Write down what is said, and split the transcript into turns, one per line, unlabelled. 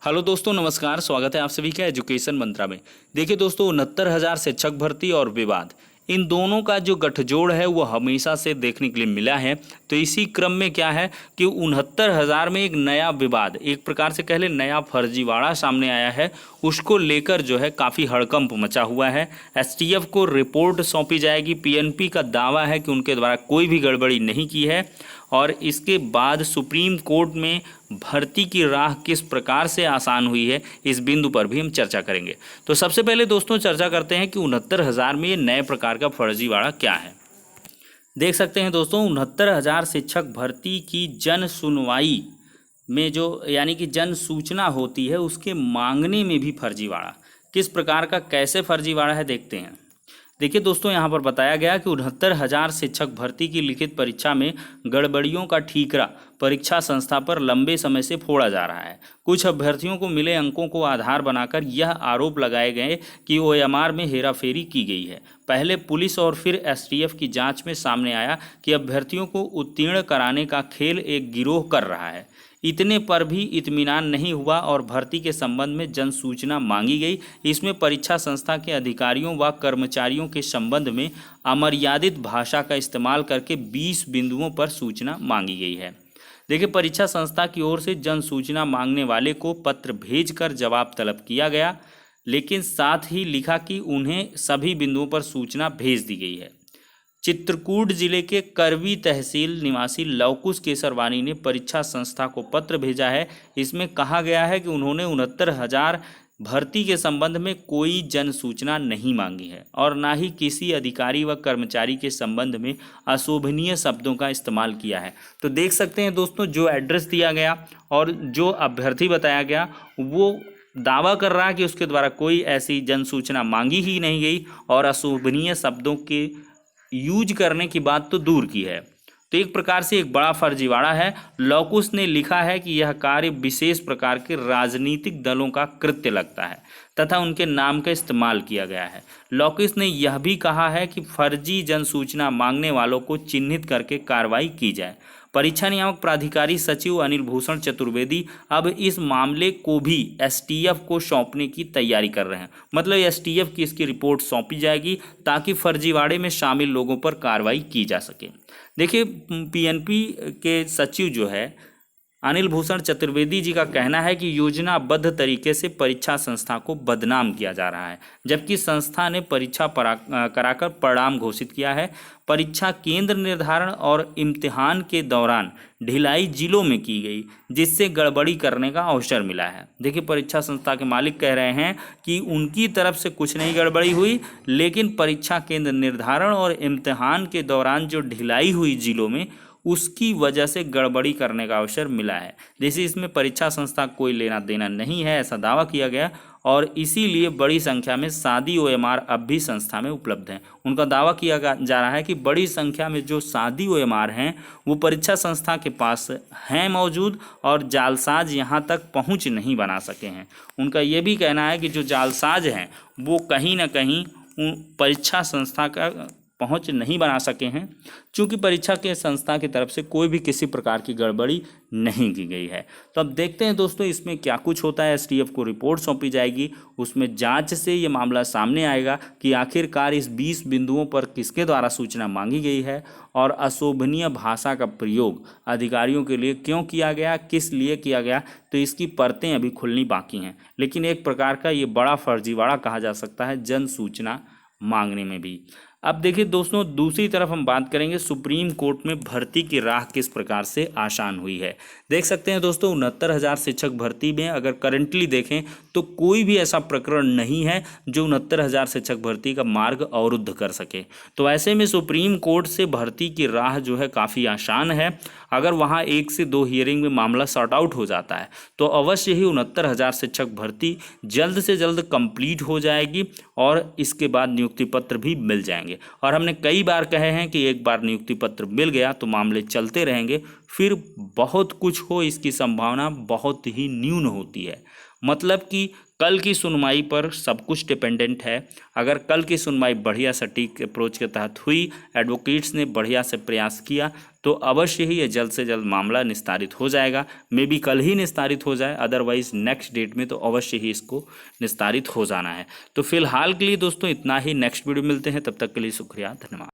Hello दोस्तों, नमस्कार। स्वागत है आप सभी का एजुकेशन मंत्रा में। देखिए दोस्तों, 69,000 शिक्षक भर्ती और विवाद, इन दोनों का जो गठजोड़ है वो हमेशा से देखने के लिए मिला है। तो इसी क्रम में क्या है कि 69,000 में एक नया विवाद, एक प्रकार से कह ले नया फर्जीवाड़ा सामने आया है। उसको लेकर जो है काफ़ी हड़कंप मचा हुआ है। एसटीएफ को रिपोर्ट सौंपी जाएगी। पीएनपी का दावा है कि उनके द्वारा कोई भी गड़बड़ी नहीं की है। और इसके बाद सुप्रीम कोर्ट में भर्ती की राह किस प्रकार से आसान हुई है, इस बिंदु पर भी हम चर्चा करेंगे। तो सबसे पहले दोस्तों चर्चा करते हैं कि 69,000 में ये नए प्रकार का फर्जीवाड़ा क्या है। देख सकते हैं दोस्तों, 69,000 शिक्षक भर्ती की जन सुनवाई में जो यानी कि जन सूचना होती है उसके मांगने में भी फर्जीवाड़ा, किस प्रकार का कैसे फर्जीवाड़ा है देखते हैं। देखिए दोस्तों, यहाँ पर बताया गया कि 69,000 शिक्षक भर्ती की लिखित परीक्षा में गड़बड़ियों का ठीकरा परीक्षा संस्था पर लंबे समय से फोड़ा जा रहा है। कुछ अभ्यर्थियों को मिले अंकों को आधार बनाकर यह आरोप लगाए गए कि ओएमआर में हेराफेरी की गई है। पहले पुलिस और फिर एसटीएफ की जांच में सामने आया कि अभ्यर्थियों को उत्तीर्ण कराने का खेल एक गिरोह कर रहा है। इतने पर भी इत्मीनान नहीं हुआ और भर्ती के संबंध में जन सूचना मांगी गई। इसमें परीक्षा संस्था के अधिकारियों व कर्मचारियों के संबंध में अमर्यादित भाषा का इस्तेमाल करके 20 बिंदुओं पर सूचना मांगी गई है। देखिए, परीक्षा संस्था की ओर से जन सूचना मांगने वाले को पत्र भेजकर जवाब तलब किया गया, लेकिन साथ ही लिखा कि उन्हें सभी बिंदुओं पर सूचना भेज दी गई है। चित्रकूट जिले के करवी तहसील निवासी लवकुश केसरवानी ने परीक्षा संस्था को पत्र भेजा है। इसमें कहा गया है कि उन्होंने 69,000 भर्ती के संबंध में कोई जन सूचना नहीं मांगी है और ना ही किसी अधिकारी व कर्मचारी के संबंध में अशोभनीय शब्दों का इस्तेमाल किया है। तो देख सकते हैं दोस्तों, जो एड्रेस दिया गया और जो अभ्यर्थी बताया गया वो दावा कर रहा है कि उसके द्वारा कोई ऐसी जन सूचना मांगी ही नहीं गई और अशोभनीय शब्दों के यूज करने की बात तो दूर की है। तो एक प्रकार से एक बड़ा फर्जीवाड़ा है। लौकुश ने लिखा है कि यह कार्य विशेष प्रकार के राजनीतिक दलों का कृत्य लगता है तथा उनके नाम का इस्तेमाल किया गया है। लौकुश ने यह भी कहा है कि फर्जी जन सूचना मांगने वालों को चिन्हित करके कार्रवाई की जाए। परीक्षा नियामक प्राधिकारी सचिव अनिल भूषण चतुर्वेदी अब इस मामले को भी एसटीएफ को सौंपने की तैयारी कर रहे हैं। मतलब एसटीएफ की इसकी रिपोर्ट सौंपी जाएगी ताकि फर्जीवाड़े में शामिल लोगों पर कार्रवाई की जा सके। देखिए, पीएनपी के सचिव जो है अनिल भूषण चतुर्वेदी जी का कहना है कि योजनाबद्ध तरीके से परीक्षा संस्था को बदनाम किया जा रहा है, जबकि संस्था ने परीक्षा कराकर परिणाम घोषित किया है। परीक्षा केंद्र निर्धारण और इम्तिहान के दौरान ढिलाई जिलों में की गई, जिससे गड़बड़ी करने का अवसर मिला है। देखिए, परीक्षा संस्था के मालिक कह रहे हैं कि उनकी तरफ से कुछ नहीं गड़बड़ी हुई, लेकिन परीक्षा केंद्र निर्धारण और इम्तिहान के दौरान जो ढिलाई हुई जिलों में, उसकी वजह से गड़बड़ी करने का अवसर मिला है। जैसे इसमें परीक्षा संस्था कोई लेना देना नहीं है, ऐसा दावा किया गया और इसीलिए बड़ी संख्या में सादी ओएमआर अब भी संस्था में उपलब्ध हैं। उनका दावा किया जा रहा है कि बड़ी संख्या में जो सादी ओएमआर हैं वो परीक्षा संस्था के पास हैं मौजूद और जालसाज यहाँ तक पहुँच नहीं बना सके हैं। उनका ये भी कहना है कि जो जालसाज हैं वो कहीं ना कहीं परीक्षा संस्था का पहुंच नहीं बना सके हैं, क्योंकि परीक्षा के संस्था की तरफ से कोई भी किसी प्रकार की गड़बड़ी नहीं की गई है। तो अब देखते हैं दोस्तों इसमें क्या कुछ होता है। एसटीएफ को रिपोर्ट सौंपी जाएगी, उसमें जांच से ये मामला सामने आएगा कि आखिरकार इस 20 बिंदुओं पर किसके द्वारा सूचना मांगी गई है और अशोभनीय भाषा का प्रयोग अधिकारियों के लिए क्यों किया गया, किस लिए किया गया। तो इसकी परतें अभी खुलनी बाकी हैं, लेकिन एक प्रकार का ये बड़ा फर्जीवाड़ा कहा जा सकता है जन सूचना मांगने में भी। अब देखिए दोस्तों, दूसरी तरफ हम बात करेंगे सुप्रीम कोर्ट में भर्ती की राह किस प्रकार से आसान हुई है। देख सकते हैं दोस्तों, 69,000 शिक्षक भर्ती में अगर करंटली देखें तो कोई भी ऐसा प्रकरण नहीं है जो 69,000 शिक्षक भर्ती का मार्ग अवरुद्ध कर सके। तो ऐसे में सुप्रीम कोर्ट से भर्ती की राह जो है काफ़ी आसान है। अगर वहाँ 1 से 2 हियरिंग में मामला सॉर्ट आउट हो जाता है तो अवश्य ही 69,000 शिक्षक भर्ती जल्द से जल्द कंप्लीट हो जाएगी और इसके बाद नियुक्ति पत्र भी मिल जाएंगे। और हमने कई बार कहे हैं कि एक बार नियुक्ति पत्र मिल गया तो मामले चलते रहेंगे, फिर बहुत कुछ हो इसकी संभावना बहुत ही न्यून होती है। मतलब कि कल की सुनवाई पर सब कुछ डिपेंडेंट है। अगर कल की सुनवाई बढ़िया सटीक अप्रोच के तहत हुई, एडवोकेट्स ने बढ़िया से प्रयास किया, तो अवश्य ही ये जल्द से जल्द मामला निस्तारित हो जाएगा। मे बी कल ही निस्तारित हो जाए, अदरवाइज नेक्स्ट डेट में तो अवश्य ही इसको निस्तारित हो जाना है। तो फिलहाल के लिए दोस्तों इतना ही। नेक्स्ट वीडियो मिलते हैं, तब तक के लिए शुक्रिया, धन्यवाद।